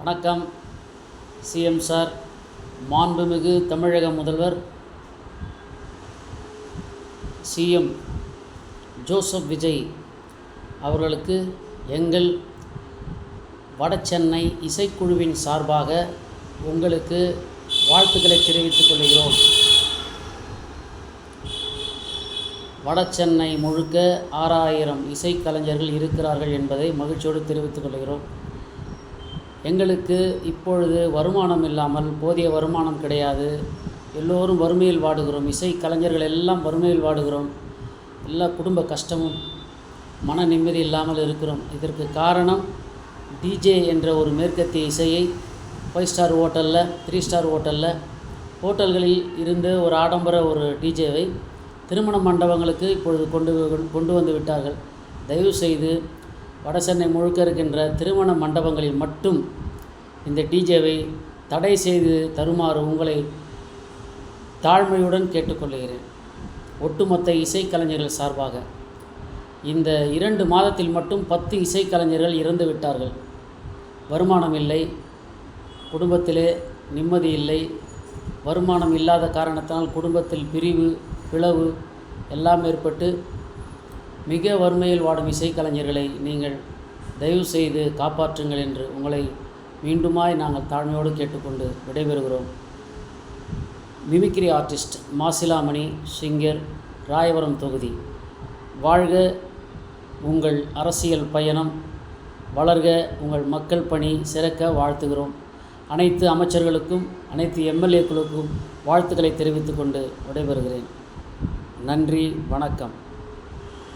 வணக்கம் CM sir, மாண்புமிகு தமிழக முதல்வர் சிஎம் ஜோசப் விஜய் அவர்களுக்கு எங்கள் வடசென்னை இசைக்குழுவின் சார்பாக உங்களுக்கு வாழ்த்துக்களை தெரிவித்துக் கொள்கிறோம். வடசென்னை முழுக்க 6000 இசைக்கலைஞர்கள் இருக்கிறார்கள் என்பதை மகிழ்ச்சியோடு தெரிவித்துக் கொள்கிறோம். எங்களுக்கு இப்பொழுது வருமானம் இல்லாமல், போதிய வருமானம் கிடையாது. எல்லோரும் வறுமையில் வாடுகிறோம். இசைக்கலைஞர்கள் எல்லாம் வறுமையில் வாடுகிறோம். எல்லா குடும்ப கஷ்டமும், மன நிம்மதி இல்லாமல் இருக்கிறோம். இதற்கு காரணம் டிஜே என்ற ஒரு மேற்கத்திய இசையை 5 ஸ்டார் ஹோட்டலில், 3 ஸ்டார் ஹோட்டல்களில் இருந்து ஒரு ஆடம்பர ஒரு டிஜேவை திருமண மண்டபங்களுக்கு இப்பொழுது கொண்டு வந்து விட்டார்கள். தயவுசெய்து வடசென்னை முழுக்க இருக்கின்ற திருமண மண்டபங்களில் மட்டும் இந்த டிஜேவை தடை செய்து தருமாறு உங்களை தாழ்மையுடன் கேட்டுக்கொள்கிறேன். ஒட்டுமொத்த இசைக்கலைஞர்கள் சார்பாக இந்த 2 மாதத்தில் மட்டும் 10 இசைக்கலைஞர்கள் இறந்து விட்டார்கள். வருமானம் இல்லை, குடும்பத்திலே நிம்மதி இல்லை. வருமானம் இல்லாத காரணத்தினால் குடும்பத்தில் பிரிவு, பிளவு எல்லாம் ஏற்பட்டு மிக வறுமையில் வாடும் இசைக்கலைஞர்களை நீங்கள் தயவு செய்து காப்பாற்றுங்கள் என்று உங்களை மீண்டுமாய் நாங்கள் தாழ்மையோடு கேட்டுக்கொண்டு விடைபெறுகிறோம். Mimicry artist Masilamani, singer, Rayapuram தொகுதி. வாழ்க உங்கள் அரசியல் பயணம், வளர்க உங்கள் மக்கள் பணி சிறக்க வாழ்த்துகிறோம். அனைத்து அமைச்சர்களுக்கும், அனைத்து எம்எல்ஏக்களுக்கும் வாழ்த்துக்களை தெரிவித்துக் கொண்டு விடைபெறுகிறேன். நன்றி, வணக்கம்.